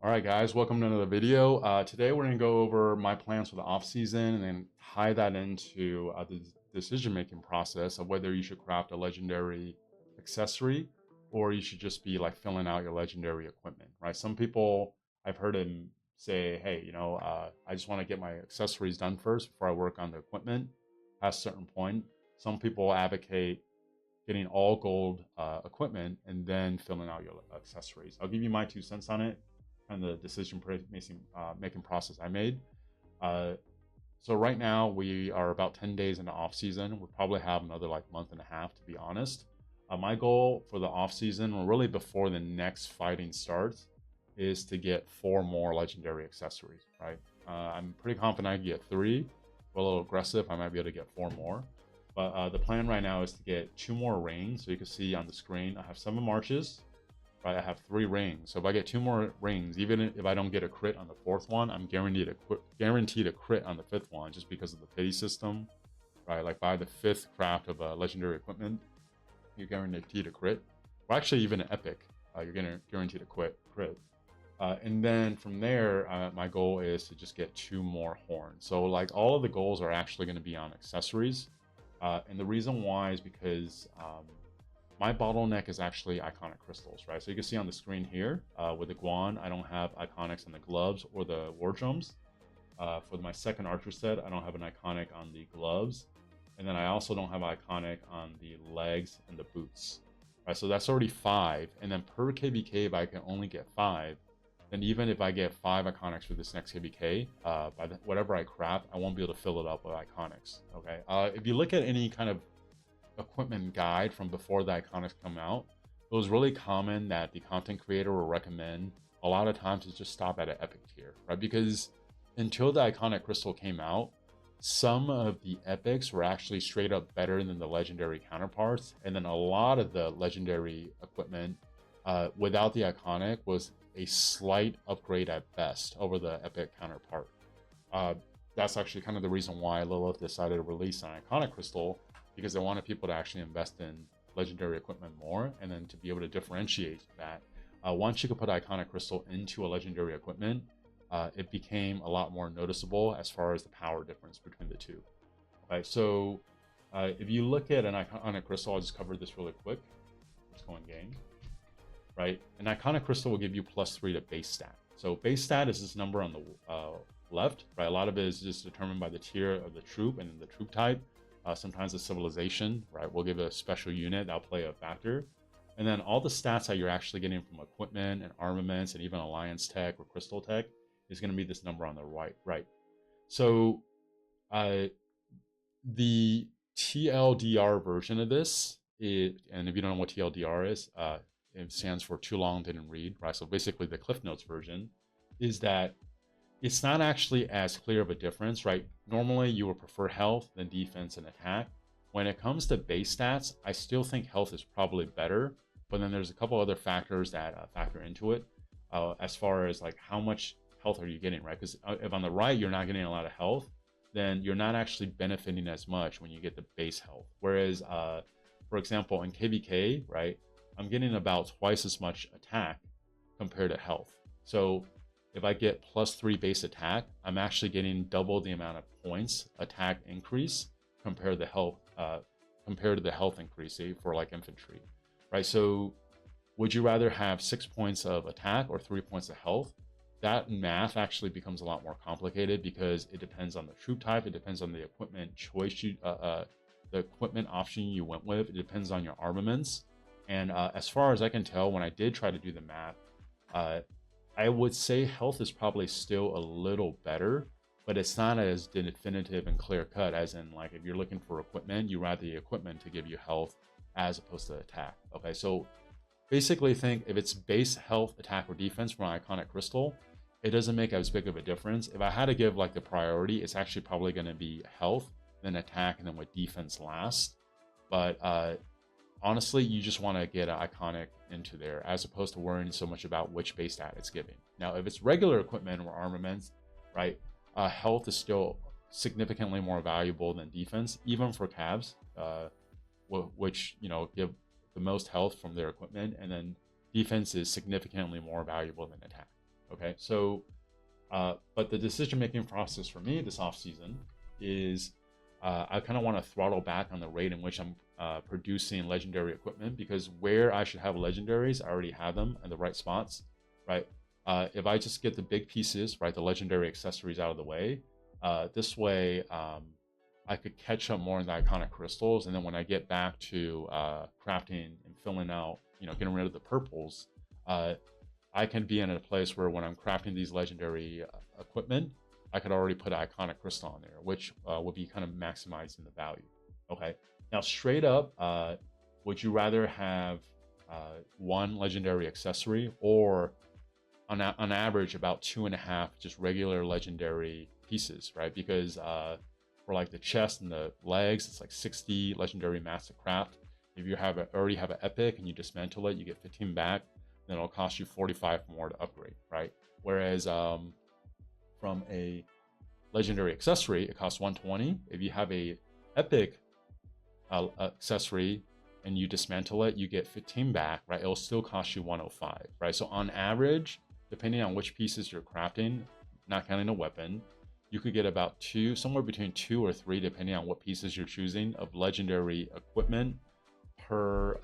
All right, guys, welcome to another video. Today we're going to go over my plans for the off season and then tie that into the decision-making process of whether you should craft a legendary accessory or you should just be like filling out your legendary equipment, right? Some people, I've heard them say, hey, I just want to get my accessories done first before I work on the equipment at a certain point. Some people advocate getting all gold equipment and then filling out your accessories. I'll give you my 2 cents on it and the making process I made. Uh, so right now we are about 10 days into off season. We'll probably have another like month and a half to be honest. My goal for the off season, or really before the next fighting starts, is to get 4 more legendary accessories, right? I'm pretty confident I can get 3. We're a little aggressive, I might be able to get 4 more. But the plan right now is to get 2 more rings. So you can see on the screen, I have 7 marches, right? I have 3 rings. So if I get 2 more rings, even if I don't get a crit on the 4th one, I'm guaranteed a crit on the 5th one just because of the pity system, right? Like by the 5th craft of legendary equipment, you're guaranteed a crit. Or actually even an epic, you're guaranteed a crit. And then from there, my goal is to just get 2 more horns. So like all of the goals are actually going to be on accessories. And the reason why is because my bottleneck is actually iconic crystals, right? So you can see on the screen here with the Kuang, I don't have iconics on the gloves or the war drums. For my second archer set, I don't have an iconic on the gloves. And then I also don't have iconic on the legs and the boots. Right, so that's already 5. And then per KBK, if I can only get 5, then even if I get 5 iconics for this next KBK, whatever I craft, I won't be able to fill it up with iconics. Okay. If you look at any kind of equipment guide from before the iconics come out, it was really common that the content creator will recommend a lot of times to just stop at an epic tier, right? Because until the iconic crystal came out, some of the epics were actually straight up better than the legendary counterparts, and then a lot of the legendary equipment without the iconic was a slight upgrade at best over the epic counterpart. That's actually kind of the reason why Lilith decided to release an iconic crystal, because they wanted people to actually invest in legendary equipment more, and then to be able to differentiate that. Once you could put iconic crystal into a legendary equipment, it became a lot more noticeable as far as the power difference between the two. Right, so if you look at an iconic crystal, I'll just cover this really quick. Let's go in game. Right, an iconic crystal will give you +3 to base stat. So base stat is this number on the left, right? A lot of it is just determined by the tier of the troop and then the troop type. Sometimes the civilization, right, will give a special unit that'll play a factor. And then all the stats that you're actually getting from equipment and armaments and even alliance tech or crystal tech is going to be this number on the right. So the TLDR version of this, and if you don't know what TLDR is, it stands for too long didn't read, right? So basically the Cliff Notes version is that it's not actually as clear of a difference, right? Normally you would prefer health than defense and attack. When it comes to base stats, I still think health is probably better, but then there's a couple other factors that factor into it as far as like how much health are you getting, right? Because if on the right you're not getting a lot of health, then you're not actually benefiting as much when you get the base health. Whereas, for example, in KVK, right, I'm getting about twice as much attack compared to health. So if I get +3 base attack, I'm actually getting double the amount of points attack increase compared to the health increase, say, for like infantry, right? So would you rather have 6 points of attack or 3 points of health? That math actually becomes a lot more complicated because it depends on the troop type, it depends on the equipment choice the equipment option you went with, it depends on your armaments. And as far as I can tell, when I did try to do the math, I would say health is probably still a little better, but it's not as definitive and clear cut as in like if you're looking for equipment, you rather the equipment to give you health as opposed to attack. Okay, so basically think if it's base health, attack, or defense for my iconic crystal, it doesn't make as big of a difference. If I had to give like the priority, it's actually probably going to be health, then attack, and then with defense last. But honestly, you just want to get an iconic into there as opposed to worrying so much about which base stat it's giving. Now, if it's regular equipment or armaments, right, health is still significantly more valuable than defense, even for cabs, which, give the most health from their equipment, and then defense is significantly more valuable than attack. Okay, so but the decision making process for me this off season is I kind of want to throttle back on the rate in which I'm producing legendary equipment, because where I should have legendaries, I already have them in the right spots, right? If I just get the big pieces, right, the legendary accessories out of the way, this way I could catch up more in the iconic crystals, and then when I get back to crafting and filling out, getting rid of the purples, I can be in a place where when I'm crafting these legendary equipment, I could already put an iconic crystal on there, which would be kind of maximizing the value. Okay. Now, straight up, would you rather have one legendary accessory, or on average about 2.5 just regular legendary pieces, right? Because for like the chest and the legs, it's like 60 legendary mats to craft. If you already have an epic and you dismantle it, you get 15 back. Then it'll cost you 45 more to upgrade, right? Whereas from a legendary accessory, it costs 120. If you have a epic accessory and you dismantle it, you get 15 back, right? It'll still cost you 105, right? So on average, depending on which pieces you're crafting, not counting a weapon, you could get about somewhere between 2 or 3, depending on what pieces you're choosing, of legendary equipment per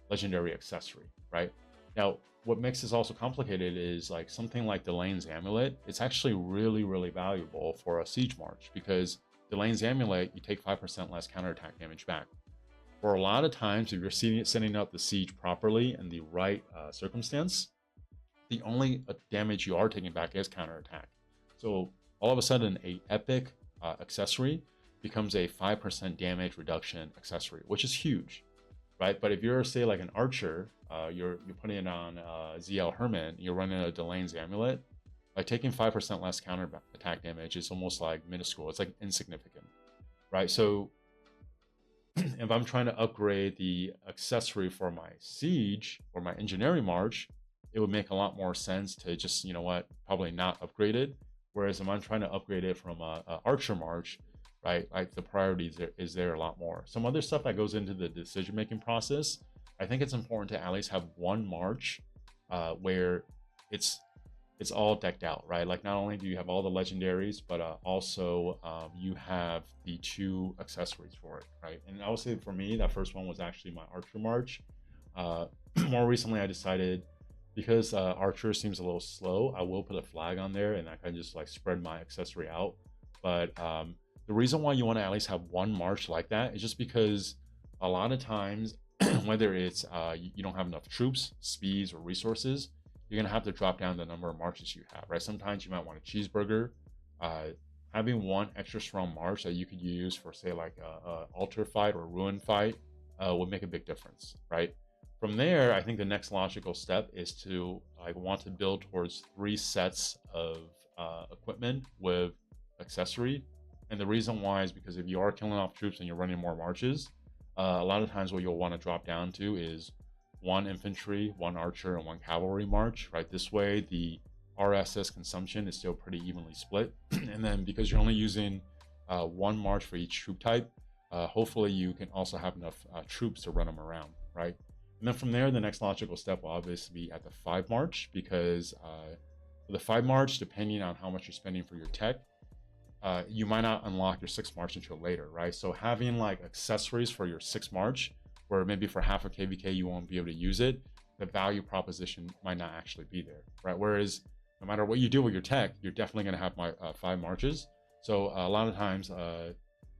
legendary accessory, right? Now, what makes this also complicated is like something like Delane's Amulet. It's actually really, really valuable for a siege march, because Delane's Amulet, you take 5% less counterattack damage back. For a lot of times, if you're setting up the siege properly in the right circumstance, the only damage you are taking back is counterattack. So all of a sudden, a epic accessory becomes a 5% damage reduction accessory, which is huge, right? But if you're, say, like an archer, you're putting it on ZL Herman, you're running a Delane's Amulet, like taking 5% less counter attack damage is almost like minuscule. It's like insignificant, right? So if I'm trying to upgrade the accessory for my siege or my engineering march, it would make a lot more sense to just, probably not upgrade it. Whereas if I'm trying to upgrade it from a archer march, right, like the priority is there a lot more. Some other stuff that goes into the decision making process, I think it's important to at least have one march where it's all decked out, right? Like not only do you have all the legendaries, but also you have the 2 accessories for it, right? And I would say for me, that first one was actually my archer march. More recently, I decided, because archer seems a little slow, I will put a flag on there and I can just like spread my accessory out. But the reason why you want to at least have one march like that is just because a lot of times, whether it's you don't have enough troops, speeds, or resources, you're going to have to drop down the number of marches you have, right? Sometimes you might want a cheeseburger. Having one extra strong march that you could use for, say, like a altar fight or ruin fight would make a big difference, right? From there, I think the next logical step is to want to build towards 3 sets of equipment with accessory. And the reason why is because if you are killing off troops and you're running more marches, a lot of times what you'll want to drop down to is 1 infantry, 1 archer, and 1 cavalry march, right? This way, the RSS consumption is still pretty evenly split. And then because you're only using 1 march for each troop type, hopefully you can also have enough troops to run them around, right? And then from there, the next logical step will obviously be at the 5 march, because for the 5 march, depending on how much you're spending for your tech, you might not unlock your 6 march until later, right? So having like accessories for your 6 march, where maybe for half a KVK you won't be able to use it, the value proposition might not actually be there, right? Whereas no matter what you do with your tech, you're definitely going to have my 5 marches. So a lot of times,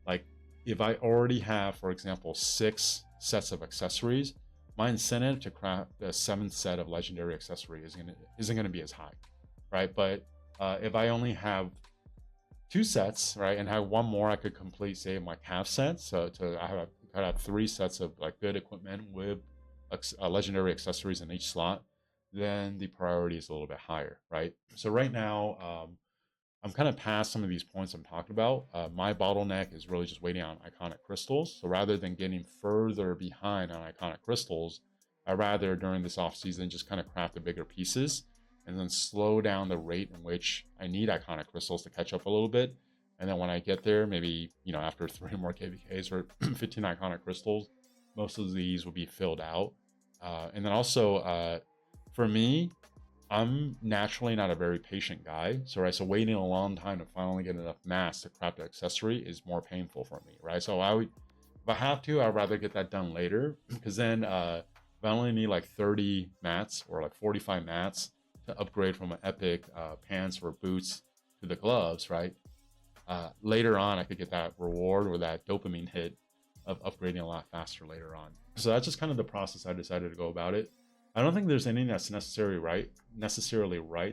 like if I already have, for example, 6 sets of accessories, my incentive to craft the 7th set of legendary accessory isn't going to be as high, right? But if I only have 2 sets, right, and have 1 more, I could complete, say, my calf set. So I have 3 sets of like good equipment with legendary accessories in each slot. Then the priority is a little bit higher, right? So right now, I'm kind of past some of these points I'm talking about. My bottleneck is really just waiting on iconic crystals. So rather than getting further behind on iconic crystals, I rather during this off season just kind of craft the bigger pieces and then slow down the rate in which I need iconic crystals to catch up a little bit. And then when I get there, maybe, after 3 more KVKs or 15 iconic crystals, most of these will be filled out. And then also, for me, I'm naturally not a very patient guy. So, right, so waiting a long time to finally get enough mass to craft the accessory is more painful for me, right? So I would, if I have to, I'd rather get that done later because then if I only need like 30 mats or like 45 mats to upgrade from an epic pants or boots to the gloves, right? Later on, I could get that reward or that dopamine hit of upgrading a lot faster later on. So that's just kind of the process I decided to go about it. I don't think there's anything that's necessarily right.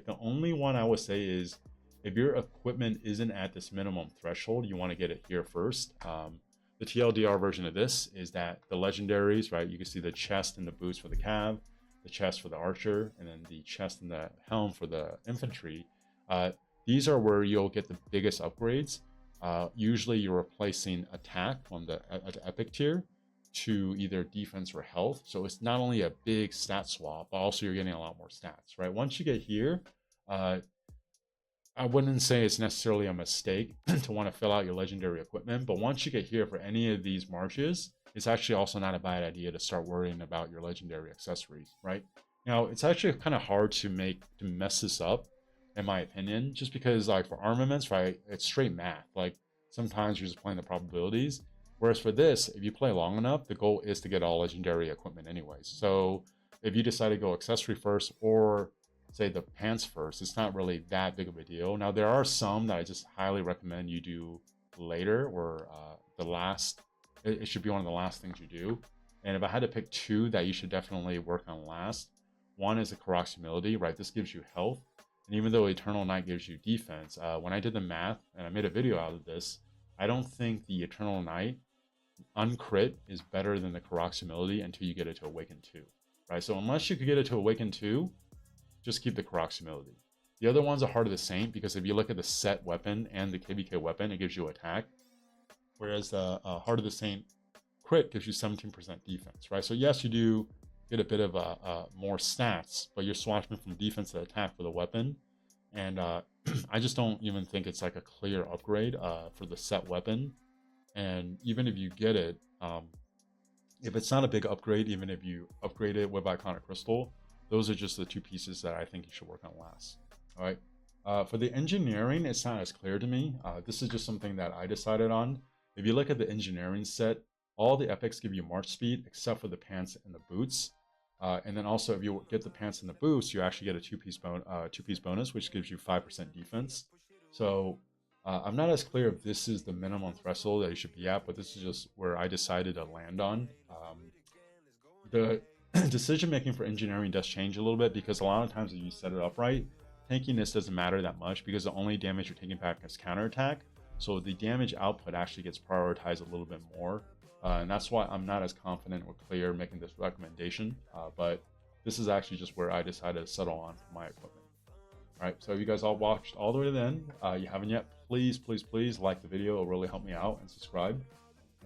The only one I would say is if your equipment isn't at this minimum threshold, you want to get it here first. The TLDR version of this is that the legendaries, right? You can see the chest and the boots for the cav, the chest for the archer, and then the chest and the helm for the infantry. These are where you'll get the biggest upgrades. Usually you're replacing attack on the epic tier to either defense or health. So it's not only a big stat swap, but also you're getting a lot more stats, right? Once you get here, I wouldn't say it's necessarily a mistake to want to fill out your legendary equipment, but once you get here for any of these marches, it's actually also not a bad idea to start worrying about your legendary accessories, right? Now, it's actually kind of hard to mess this up, in my opinion, just because like for armaments, right, it's straight math. Like sometimes you're just playing the probabilities. Whereas for this, if you play long enough, the goal is to get all legendary equipment anyways. So if you decide to go accessory first or say the pants first, it's not really that big of a deal. Now there are some that I just highly recommend you do later or the last, it should be one of the last things you do. And if I had to pick two that you should definitely work on last, one is the Karak's Humility, right? This gives you health. And even though Eternal Night gives you defense, when I did the math and I made a video out of this, I don't think the Eternal Night uncrit is better than the Karak's Humility until you get it to Awaken 2, right? So unless you could get it to Awaken 2, just keep the Karak's Humility. The other ones are Heart of the Saint because if you look at the set weapon and the KBK weapon, it gives you attack, whereas the Heart of the Saint crit gives you 17% defense, right? So yes, you do get a bit of more stats, but you're switching from defense to attack for the weapon, and I just don't even think it's like a clear upgrade for the set weapon. And even if you get it, if it's not a big upgrade, even if you upgrade it with Iconic Crystal, those are just the two pieces that I think you should work on last. All right. For the engineering, it's not as clear to me. This is just something that I decided on. If you look at the engineering set, all the epics give you march speed except for the pants and the boots. And then also, if you get the pants and the boots, you actually get a two-piece bonus, which gives you 5% defense. So I'm not as clear if this is the minimum threshold that you should be at, but this is just where I decided to land on. The decision making for engineering does change a little bit because a lot of times if you set it up right, tankiness doesn't matter that much because the only damage you're taking back is counterattack. So the damage output actually gets prioritized a little bit more. And that's why I'm not as confident or clear making this recommendation. But this is actually just where I decided to settle on for my equipment. All right, so if you guys all watched all the way to the end, you haven't yet, please like the video. It'll really help me out, and subscribe.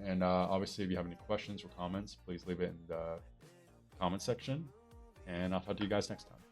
And obviously, if you have any questions or comments, please leave it in the comment section. And I'll talk to you guys next time.